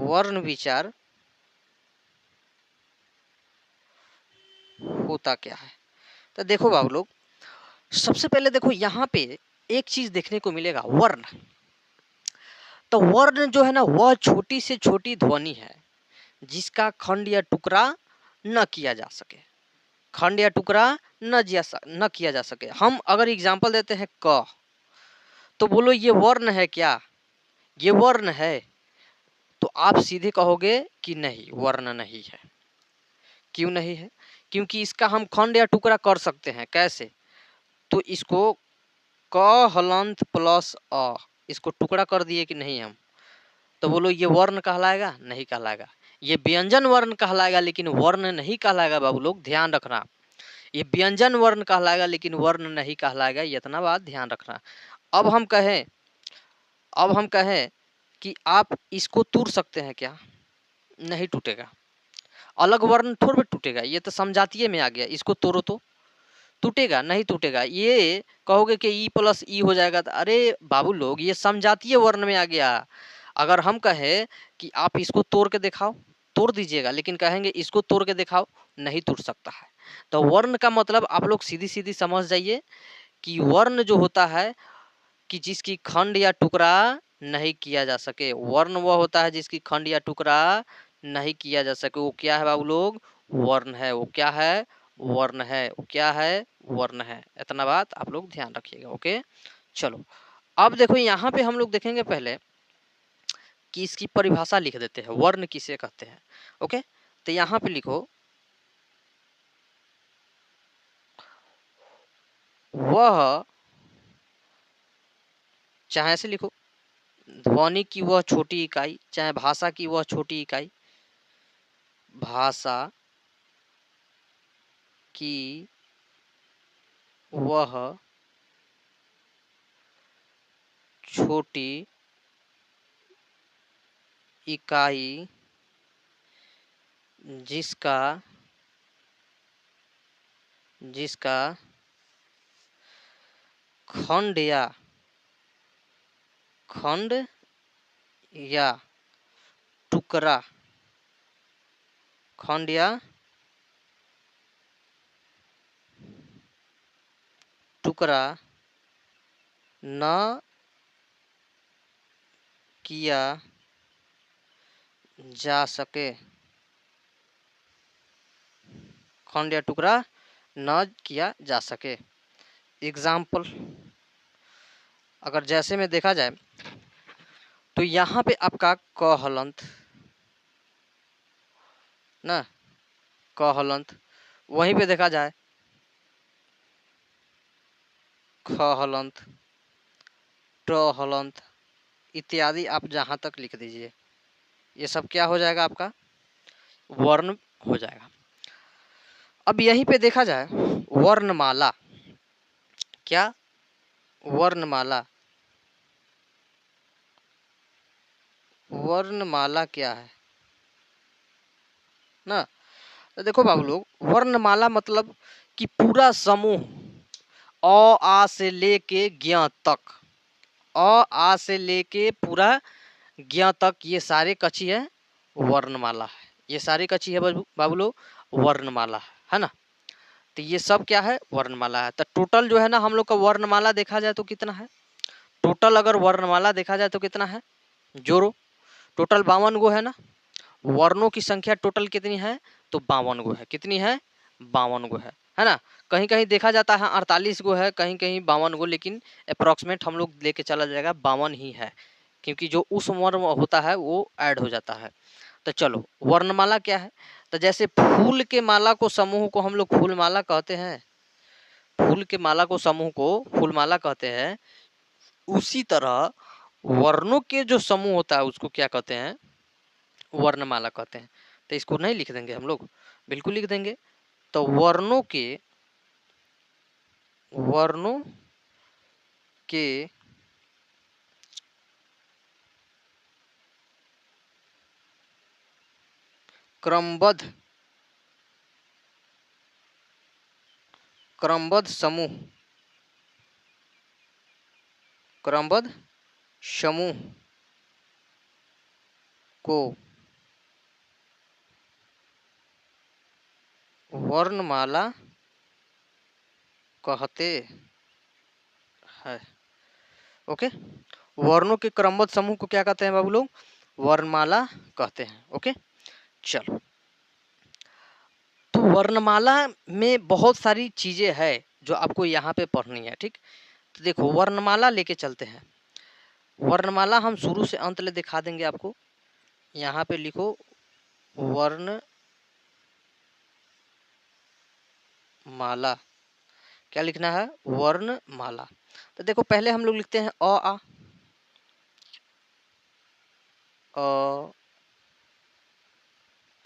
वर्ण विचार होता क्या है। तो देखो बाबू लोग, सबसे पहले देखो यहाँ पे एक चीज देखने को मिलेगा, वर्ण। तो वर्ण जो है ना, वह छोटी से छोटी ध्वनि है जिसका खंड या टुकड़ा न किया जा सके। खंड या टुकड़ा न किया जा सके। हम अगर एग्जाम्पल देते हैं क, तो बोलो ये वर्ण है क्या, ये वर्ण है? तो आप सीधे कहोगे कि नहीं, वर्ण नहीं है। क्यों नहीं है? क्योंकि इसका हम खंड या टुकड़ा कर सकते हैं। कैसे? तो इसको क हलंत प्लस अ, इसको टुकड़ा कर दिए कि नहीं हम, तो बोलो ये वर्ण कहलाएगा? नहीं कहलाएगा। ये व्यंजन वर्ण कहलाएगा लेकिन वर्ण नहीं कहलाएगा। बाबू लोग ध्यान रखना, ये व्यंजन वर्ण कहलाएगा लेकिन वर्ण नहीं कहलाएगा, इतना बात ध्यान रखना। अब हम कहें कि आप इसको तोड़ सकते हैं क्या? नहीं टूटेगा। अलग वर्ण थोड़ा टूटेगा, ये तो समझातीय में आ गया। इसको तोड़ो तो टूटेगा? नहीं टूटेगा। ये कहोगे कि ई प्लस ई हो जाएगा, तो अरे बाबू लोग ये समझातीय वर्ण में आ गया। अगर हम कहें कि आप इसको तोड़ के दिखाओ, तोड़ दीजिएगा, लेकिन कहेंगे इसको तोड़ के दिखाओ, नहीं टूट सकता है। तो वर्ण का मतलब आप लोग सीधी सीधी समझ जाइए कि वर्ण जो होता है कि जिसकी खंड या टुकड़ा नहीं किया जा सके। वर्ण वह होता है जिसकी खंड या टुकड़ा नहीं किया जा सके। वो क्या है बाबू लोग? वर्ण है। वो क्या है? वर्ण है। वो क्या है? वर्ण है। इतना बात आप लोग ध्यान रखिएगा। ओके, चलो अब देखो यहाँ पे हम लोग देखेंगे पहले कि इसकी परिभाषा लिख देते हैं, वर्ण किसे कहते हैं। ओके, तो यहाँ पे लिखो, वह, चाहे ऐसे लिखो, ध्वनि की वह छोटी इकाई, चाहे भाषा की वह छोटी इकाई, भाषा की वह छोटी इकाई जिसका खंड या टुकड़ा न किया जा सके, खंड या टुकड़ा न किया जा सके। एग्जाम्पल अगर जैसे में देखा जाए तो यहाँ पे आपका क हलंत ना, क हलंत, वहीं पे देखा जाए ख हलंत, ट हलंत इत्यादि, आप जहां तक लिख दीजिए, ये सब क्या हो जाएगा? आपका वर्ण हो जाएगा। अब यहीं पे देखा जाए वर्णमाला, क्या? वर्णमाला। वर्णमाला क्या है ना? तो देखो बाबू लोग, वर्णमाला मतलब कि पूरा समूह अ आ से लेके ज्ञ तक, अ आ से लेके पूरा ज्ञ तक, ये सारे कची है वर्णमाला है। ये सारी कची है बाबू लोग वर्णमाला है ना। तो ये सब क्या है? वर्णमाला है। तो टोटल जो है ना हम लोग का वर्णमाला देखा जाए तो कितना है? टोटल अगर वर्णमाला देखा जाए तो कितना है? जोरो, टोटल 52 गो है ना। वर्णों की संख्या टोटल कितनी है? तो 52 गो है। कितनी है? 52 गो है ना। कहीं कहीं देखा जाता है 48 गो है, कहीं कहीं 52 गो, लेकिन अप्रोक्सीमेट हम लोग लेके चला जाएगा 52 ही है, क्योंकि जो उस वर्ण होता है वो ऐड हो जाता है। तो चलो, वर्णमाला क्या है? तो जैसे फूल के माला को समूह को हम लोग फूलमाला कहते हैं, फूल के माला को समूह को फूलमाला कहते हैं, उसी तरह वर्णों के जो समूह होता है उसको क्या कहते हैं? वर्णमाला कहते हैं। तो इसको नहीं लिख देंगे हम लोग? बिल्कुल लिख देंगे। तो वर्णों के क्रमबद्ध समूह को वर्णमाला कहते हैं। ओके, वर्णों के क्रमबद्ध समूह को क्या कहते हैं बाबू लोग? वर्णमाला कहते हैं। ओके, चलो, तो वर्णमाला में बहुत सारी चीजें है जो आपको यहाँ पे पढ़नी है। ठीक, तो देखो वर्णमाला लेके चलते हैं। वर्णमाला हम शुरू से अंत ले दिखा देंगे आपको। यहाँ पे लिखो वर्णमाला, क्या लिखना है? वर्णमाला। तो देखो पहले हम लोग लिखते हैं अ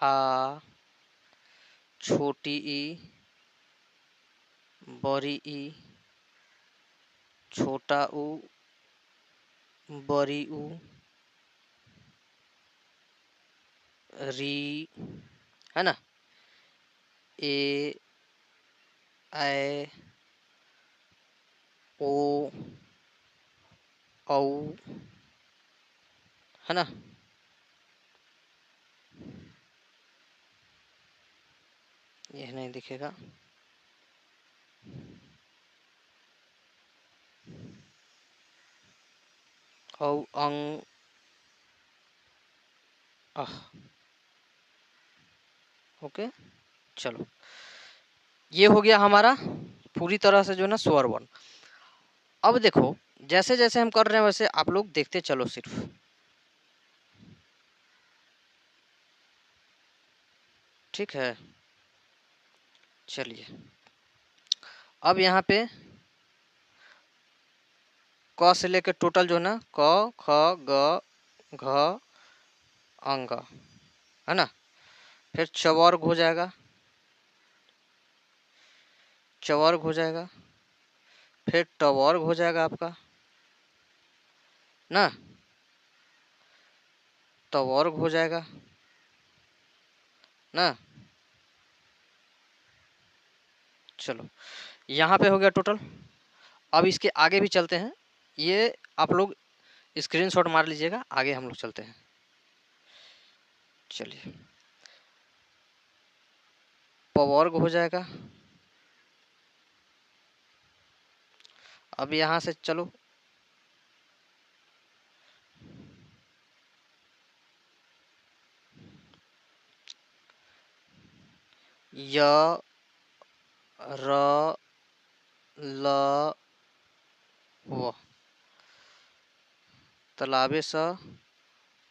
आ, छोटी ई, बड़ी ई, छोटा ऊ, बड़ी ऊ, री, है ना, ए, ऐ, ओ, औ, है ना, यह नहीं दिखेगा, औ, अंग, अह। ओके, चलो, ये हो गया हमारा पूरी तरह से जो ना स्वर वर्ण। अब देखो जैसे जैसे हम कर रहे हैं वैसे आप लोग देखते चलो सिर्फ। ठीक है, चलिए, अब यहाँ पे क से लेकर टोटल जो ना क, ख, ग, घ, अंग, है ना, फिर चवर्ग हो जाएगा, चवर्ग हो जाएगा, फिर टवर्ग हो जाएगा आपका ना, टवर्ग हो जाएगा ना। चलो, यहाँ पे हो गया टोटल। अब इसके आगे भी चलते हैं, ये आप लोग स्क्रीनशॉट मार लीजिएगा, आगे हम लोग चलते हैं। चलिए, पवर्ग हो जाएगा। अब यहाँ से चलो, य, र, ल, व, तालाबे स,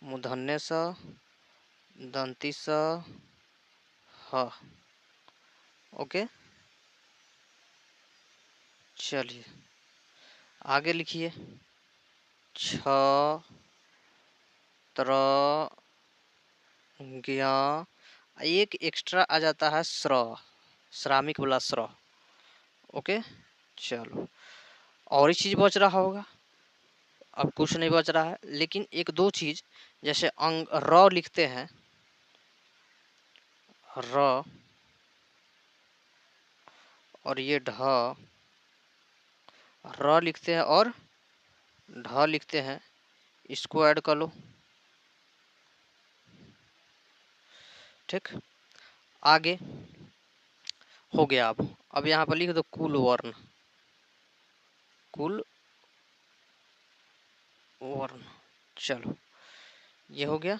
मूर्धन्य स, दंती स, ह। ओके, चलिए आगे लिखिए, छ, त्र, ज्ञ, एक एक्स्ट्रा आ जाता है स्र, श्रामिक वाला स्र। ओके, चलो, और ही चीज बच रहा होगा? अब कुछ नहीं बच रहा है, लेकिन एक दो चीज, जैसे अंग र लिखते हैं, र, और ये ढ, र लिखते हैं और ढ लिखते हैं, इसको ऐड कर लो। ठीक, आगे हो गया। अब यहाँ पर लिख दो कुल वर्ण, कुल वर्ण। चलो, ये हो गया।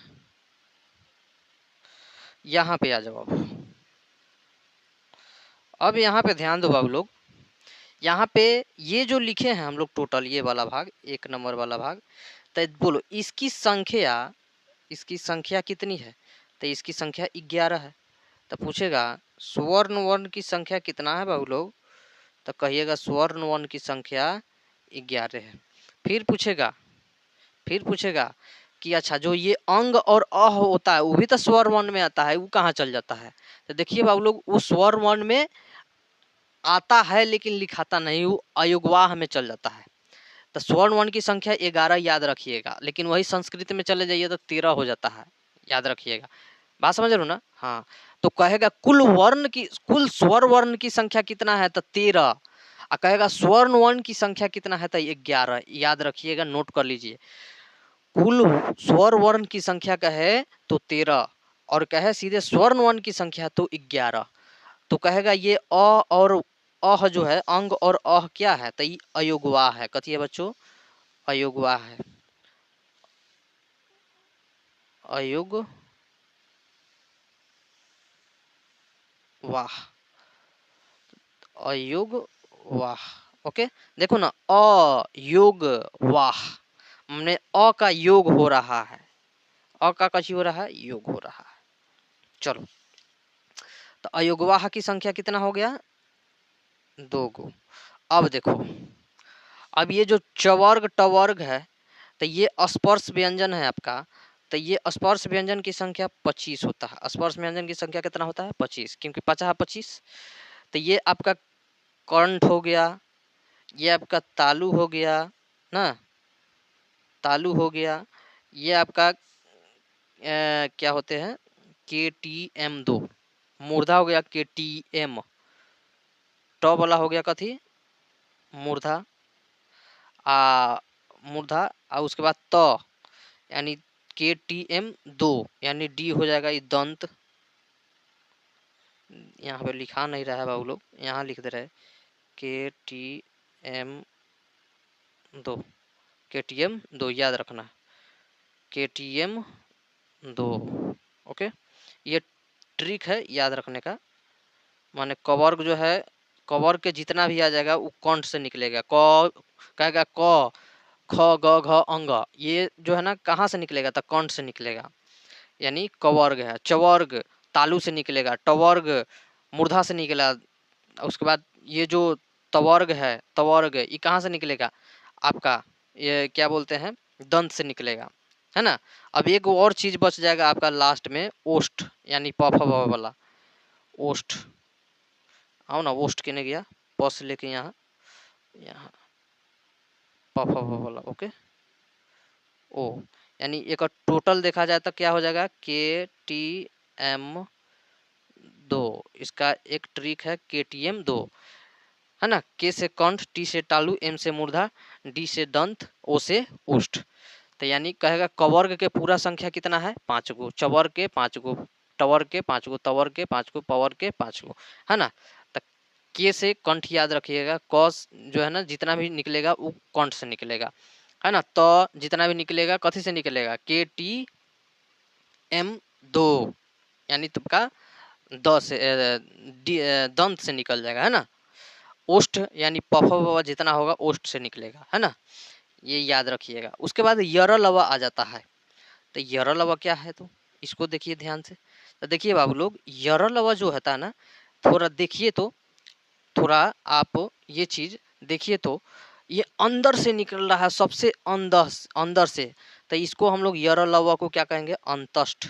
यहाँ पे आ जाओ। अब यहाँ पे ध्यान दो बाबू लोग, यहाँ पे ये जो लिखे हैं हम लोग टोटल, ये वाला भाग, एक नंबर वाला भाग, तो बोलो इसकी संख्या कितनी है? तो इसकी संख्या 11 है। तो पूछेगा स्वर्ण वर्ण की संख्या कितना है बाबू लोग? तो कहिएगा स्वर्ण वर्ण की संख्या 11 है। फिर पूछेगा कि अच्छा जो ये अंग और अ होता है वो भी तो स्वर वर्ण में आता है, वो कहाँ चल जाता है? तो देखिए बाबू लोग, वो स्वर वर्ण में आता है लेकिन लिखाता नहीं, वो अयोगवाह में चल जाता है। तो स्वर्ण वर्ण की संख्या 11 याद रखिएगा, लेकिन वही संस्कृत में चले जाइए तो 13 हो जाता है, याद रखिएगा। बात समझ रहे हो ना? हाँ, तो कहेगा कुल स्वर वर्ण की संख्या कितना है? तो 13। और कहेगा स्वर्ण वर्ण की संख्या कितना है? तो 11। याद रखिएगा, नोट कर लीजिए। कुल स्वर वर्ण की संख्या कहे तो 13, और कहे सीधे स्वर्ण वर्ण की संख्या तो 11। तो कहेगा ये और अह जो है, अंग और अह क्या है, तो ये अयोगवाह है। कथी है बच्चों? अयोगवाह है। अयुग वाह, अयुग वाह। ओके, देखो ना, अयोग वाह, हमने अ का योग हो रहा है, अ का कची हो रहा है, योग हो रहा है। चलो, तो अयोगवाह की संख्या कितना हो गया? 2 गो। अब देखो, अब ये जो चवर्ग टवर्ग है, तो ये स्पर्श व्यंजन है आपका, तो ये स्पर्श व्यंजन की संख्या 25 होता है। स्पर्श व्यंजन की संख्या कितना होता है? 25, क्योंकि 50 25। तो ये आपका कंठ हो गया, ये आपका तालु हो गया ना, तालु हो गया, ये आपका क्या होते हैं, KTM2, मूर्धा हो गया KTM, ट वाला हो गया कथी, मूर्धा, मूर्धा, उसके बाद त, यानी KTM2, यानी डी हो जाएगा ये दंत। यहाँ पे लिखा नहीं रहा है बाबू लोग, यहाँ लिख दे रहे KTM2, KTM2 याद रखना, KTM2। ओके, ये ट्रिक है याद रखने का। माने कवर्ग जो है, कवर्ग के जितना भी आ जाएगा वो कंठ से निकलेगा। क कहेगा क, ख ग घ अंग, ये जो है ना कहाँ से निकलेगा, तो कंठ से निकलेगा, यानी कवर्ग है। चवर्ग तालु से निकलेगा, टवर्ग मूर्धा से निकला, उसके बाद ये जो तवर्ग है, तवर्ग ये कहाँ से निकलेगा आपका, ये क्या बोलते हैं, दंत से निकलेगा, है ना। अब एक और चीज बच जाएगा आपका लास्ट में, ओष्ठ, यानी प फ ब वाला ओष्ठ। आओ ना, ओष्ठ केने गया, प से लेके यहाँ, यहाँ प फ ब वाला। ओके, ओ, यानी एक टोटल देखा जाए तो क्या हो जाएगा, KTM2। इसका एक ट्रिक है KTM2, है ना। के से कंठ, टी से तालु, एम से मूर्धा, डी से दंत, ओ से ओष्ठ। तो यानी कहेगा कवर्ग के पूरा संख्या कितना है, 5 गो, चवर्ग के 5 गो, टवर्ग के 5 गो, तवर्ग के 5 गो, पवर्ग के 5 गो, है ना। तो के से कंठ याद रखिएगा, कॉस जो है ना जितना भी निकलेगा वो कंठ से निकलेगा, है ना। तो जितना भी निकलेगा कथी से निकलेगा, KTM2, यानी तुमका दंत से निकल जाएगा, है ना। ओष्ठ यानी पफ जितना होगा ओष्ठ से निकलेगा, है ना, ये याद रखिएगा। उसके बाद यरलवा आ जाता है। तो यरलवा क्या है, तो इसको देखिए ध्यान से। तो देखिए बाबू लोग, यरलवा जो होता है ना, थोड़ा देखिए तो, थोड़ा आप ये चीज देखिए तो, ये अंदर से निकल रहा है, सबसे अंदर अंदर से। तो इसको हम लोग यरलवा को क्या कहेंगे, अंतस्थ,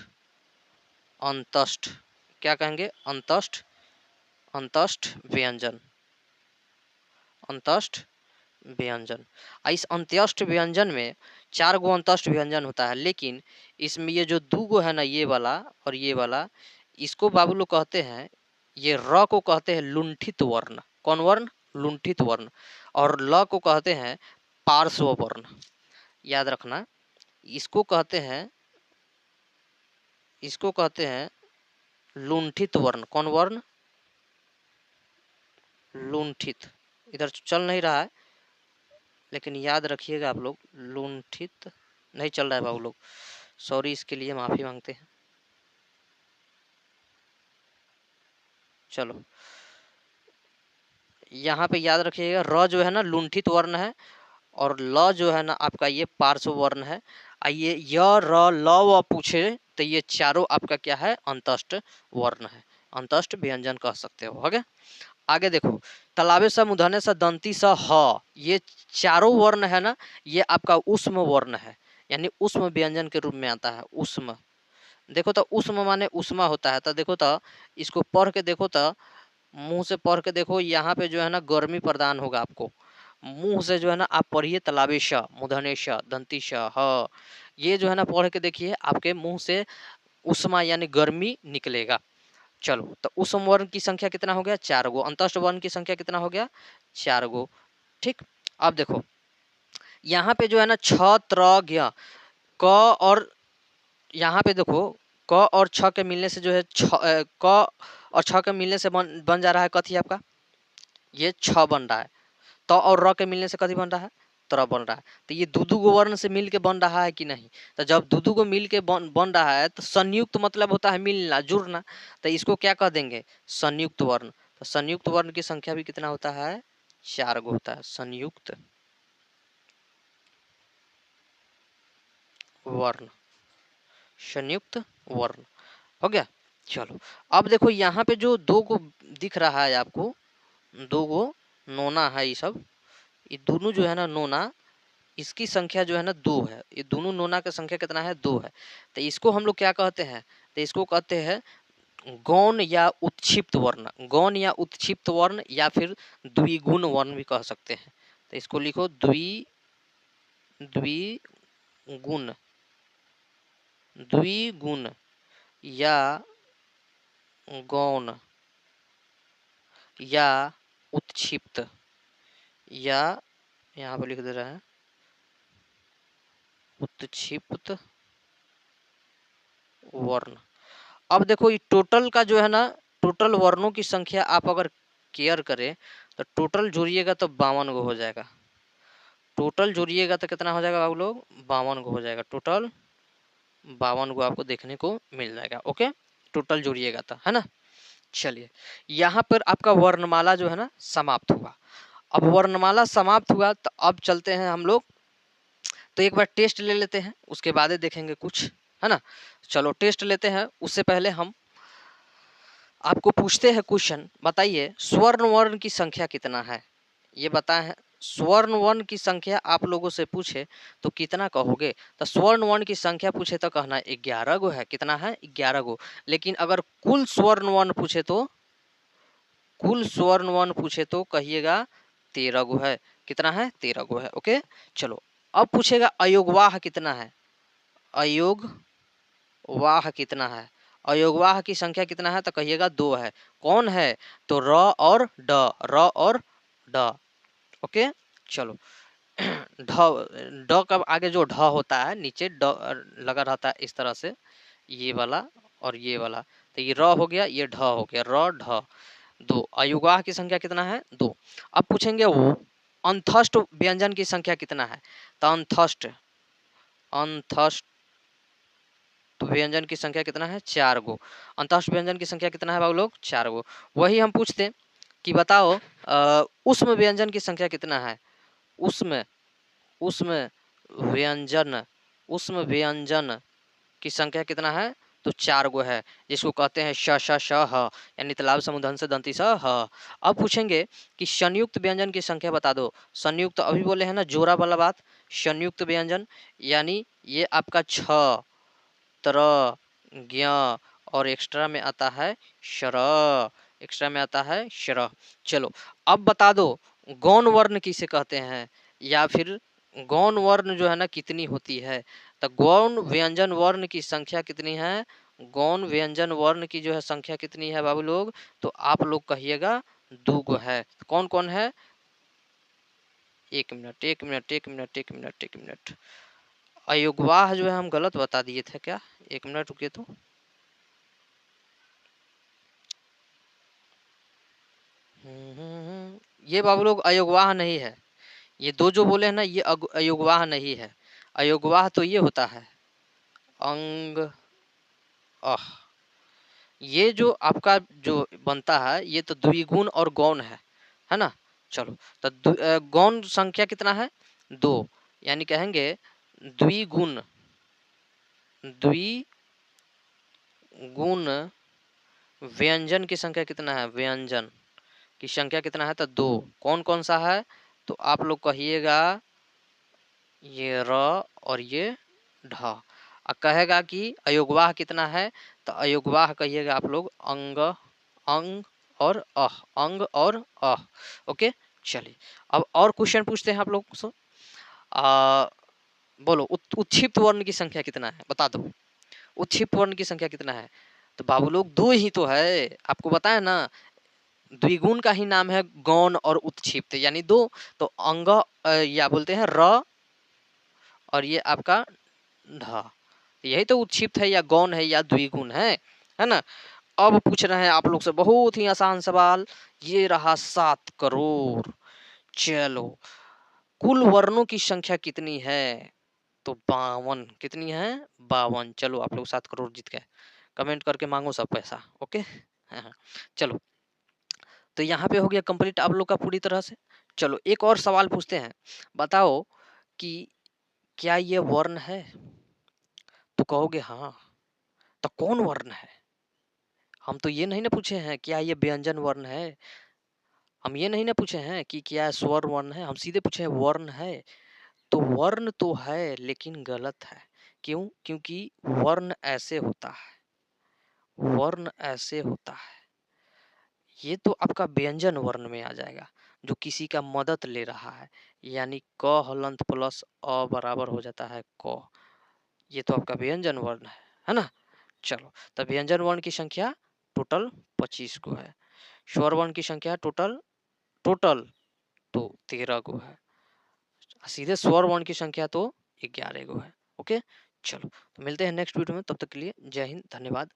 अंतस्थ, क्या कहेंगे, अंतस्थ, अंतस्थ व्यंजन, अंतस्थ व्यंजन। इस अंत्यष्ट व्यंजन में 4 गो अंतष्ट व्यंजन होता है, लेकिन इसमें ये जो 2 गो है ना, ये वाला और ये वाला, इसको बाबू लोग कहते हैं, ये र को कहते हैं लुंठित वर्ण। कौन वर्ण, लुंठित वर्ण। और ल को कहते हैं पार्श्व वर्ण, याद रखना। इसको कहते हैं, इसको कहते हैं लुंठित वर्ण। कौन वर्ण, लुंठित। इधर चल नहीं रहा है, लेकिन याद रखिएगा आप लोग, लुंठित नहीं चल रहा है बाबू लोग, सॉरी, इसके लिए माफी मांगते हैं। चलो, यहाँ पे याद रखिएगा, र जो है ना लुंठित वर्ण है, और ल जो है ना आपका ये पार्श्व वर्ण है। आइए य र ल व पूछे तो ये चारों आपका क्या है, अंतस्थ वर्ण है, अंतस्थ व्यंजन कह सकते हो। हो गया, आगे देखो, तलावे स मूर्धन्य स दंती स ह, ये चारों वर्ण है ना, ये आपका उष्म वर्ण है, यानी उष्म व्यंजन के रूप में आता है, उष्म। देखो तो उष्म माने उष्मा होता है, तो देखो तो इसको पढ़ के देखो तो, मुंह से पढ़ के देखो, यहाँ पे जो है ना गर्मी प्रदान होगा आपको। मुंह से जो है ना आप पढ़िए, तलावेश, मूर्धनेश, दंतीश, ह, ये जो है ना पढ़ के देखिए, आपके मुंह से उष्मा यानी गर्मी निकलेगा। चलो, तो उष्म वर्ण की संख्या कितना हो गया, 4 गो। अंतस्थ वर्ण की संख्या कितना हो गया, 4 गो। ठीक, अब देखो यहाँ पे जो है ना क्षत्रज्ञ, क और यहाँ पे देखो क और छ के मिलने से जो है क और छ के मिलने से बन जा रहा है कथी आपका, ये छ बन रहा है। त और र के मिलने से कथी बन रहा है, तर बन रहा है। तो ये दू गो वर्ण से मिल के बन रहा है कि नहीं। तो जब दू गो मिल के बन रहा है तो संयुक्त मतलब होता है मिलना जुड़ना। तो इसको क्या कह देंगे, संयुक्त वर्ण। तो संयुक्त वर्ण की संख्या भी कितना होता है, 4 गो होता है। संयुक्त वर्ण, संयुक्त वर्ण हो गया। चलो अब देखो यहाँ पे जो 2 गो दिख रहा है आपको, 2 गो नोना है, ये सब ये दोनों जो है ना नोना, इसकी संख्या जो है ना 2 है। ये दोनों नोना का संख्या कितना है, 2 है। तो इसको हम लोग क्या कहते हैं, तो इसको कहते हैं गौण या उत्क्षिप्त वर्ण। गौण या उत्क्षिप्त वर्ण या फिर द्विगुण वर्ण भी कह सकते हैं। तो इसको लिखो द्विगुण, द्विगुण या गौण या उत्क्षिप्त, या यहाँ पर लिख दे रहा है उत्क्षिप्त वर्ण। अब देखो ये टोटल का जो है ना, टोटल वर्णों की संख्या आप अगर केयर करें तो टोटल जोड़िएगा तो 52 गो हो जाएगा। टोटल जोड़िएगा तो कितना हो जाएगा बाबू लोग, 52 गो हो जाएगा। टोटल 52 गो आपको देखने को मिल जाएगा। ओके, टोटल जोड़िएगा तो, है ना। चलिए यहाँ पर आपका वर्णमाला जो है ना समाप्त हुआ। अब वर्णमाला समाप्त हुआ तो अब चलते हैं हम लोग, तो एक बार टेस्ट ले लेते हैं, उसके बाद देखेंगे कुछ, है ना। चलो टेस्ट लेते हैं, उससे पहले हम आपको पूछते हैं क्वेश्चन। बताइए स्वर्ण वर्ण की संख्या कितना है, ये बताएं। स्वर्ण वर्ण की संख्या आप लोगों से पूछे तो कितना कहोगे। तो स्वर्ण वर्ण की संख्या पूछे तो कहना 11 गो है। कितना है, 11 गो। लेकिन अगर कुल स्वर्ण वर्ण पूछे तो, कुल स्वर्ण वर्ण पूछे तो कहिएगा 13 गो है। कितना है, 13 गो है। ओके चलो अब पूछेगा अयोगवाह कितना है, अयोगवाह कितना है। अयोगवाह की संख्या कितना है तो कहिएगा 2 है। कौन है, तो र और ड, र और ड। ओके चलो ढ का आगे जो ढ होता है नीचे ड लगा रहता है इस तरह से, ये वाला और ये वाला। तो ये र हो गया, ये ढ हो गया, र ढ 2। अयुगाह की संख्या कितना है, 2। अब पूछेंगे वो अंथष्ट व्यंजन की संख्या कितना है। तो अंथष्ट, अंथष्ट व्यंजन की संख्या कितना है, 4 गो। अंतःष्ट व्यंजन की संख्या कितना है बाबू लोग, 4 गो। वही हम पूछते कि बताओ उष्म व्यंजन की संख्या कितना है। उष्म, उष्म व्यंजन, उष्म व्यंजन की संख्या कितना है, तो 4 गो है, जिसको कहते हैं श श श ह, यानी तालाब समुधन से दंती स ह। अब पूछेंगे कि संयुक्त व्यंजन की संख्या बता दो। संयुक्त अभी बोले हैं ना जोड़ा वाला बात, संयुक्त व्यंजन यानी ये आपका छ, तर, ज्ञ और एक्स्ट्रा में आता है शर, एक्स्ट्रा में आता है शर। चलो अब बता दो गौण वर्ण किसे कहते हैं, या फिर गौण वर्ण जो है ना कितनी होती है। तो गौण व्यंजन वर्ण की संख्या कितनी है, गौण व्यंजन वर्ण की जो है संख्या कितनी है बाबू लोग, तो आप लोग कहिएगा 2 गो है। कौन कौन है, एक मिनट एक मिनट एक मिनट एक मिनट एक मिनट, अयुग्वाह जो है हम गलत बता दिए थे क्या, एक मिनट रुकिए तो। ये बाबू लोग अयोगवाह नहीं है। ये 2 जो बोले हैं ना ये अयोगवाह नहीं है। अयोगवाह तो ये होता है अंग अह, ये जो आपका जो बनता है ये तो द्विगुण और गौण है ना। चलो तो गौण संख्या कितना है, 2, यानी कहेंगे द्विगुण, द्विगुण व्यंजन की संख्या कितना है, व्यंजन की संख्या कितना है, तो 2। कौन कौन सा है, तो आप लोग कहिएगा ये र और ये ढ। कहेगा कि अयोगवाह कितना है, तो अयोगवाह कहिएगा आप लोग अंग, अंग और अह, अंग और अह। ओके चलिए अब और क्वेश्चन पूछते हैं आप लोग से। बोलो उत्क्षिप्त वर्ण की संख्या कितना है, बता दो। उत्क्षिप्त वर्ण की संख्या कितना है, तो बाबू लोग 2 ही तो है, आपको बताया ना। द्विगुण का ही नाम है गौण और उत्क्षिप्त यानी 2। तो अंग या बोलते हैं र और ये आपका ढ, यही तो उत्क्षिप्त है या गौण है या द्विगुण है ना। अब पूछ रहे हैं आप लोग से बहुत ही आसान सवाल, ये रहा 7 करोड़। चलो, कुल वर्णों की संख्या कितनी है? तो 52। कितनी है? 52। चलो आप लोग 7 करोड़ जीत गए। कमेंट करके मांगो सब पैसा। ओके। हाँ, चलो, तो यहाँ पे हो गया कंप्लीट आप लोग का पूरी तरह से। चलो एक और सवाल पूछते हैं, बताओ कि क्या ये वर्ण है? तो कहोगे हाँ। तो कौन वर्ण है? हम तो ये नहीं ना पूछे हैं क्या ये व्यंजन वर्ण है, हम ये नहीं ना पूछे हैं कि क्या स्वर वर्ण है, हम सीधे पूछे हैं वर्ण है। तो वर्ण तो है लेकिन गलत है। क्यों? क्योंकि वर्ण ऐसे होता है, वर्ण ऐसे होता है। ये तो आपका व्यंजन वर्ण में आ जाएगा, जो किसी का मदद ले रहा है, यानी क हलंत प्लस अ बराबर हो जाता है क। ये तो आपका व्यंजन वर्ण है ना। चलो, तो व्यंजन वर्ण की संख्या टोटल 25 को है, स्वर वर्ण की संख्या टोटल टोटल तो 13 को है, सीधे स्वर वर्ण की संख्या तो 11 को है। ओके। चलो, तो मिलते हैं नेक्स्ट वीडियो में, तब तक के लिए जय हिंद, धन्यवाद।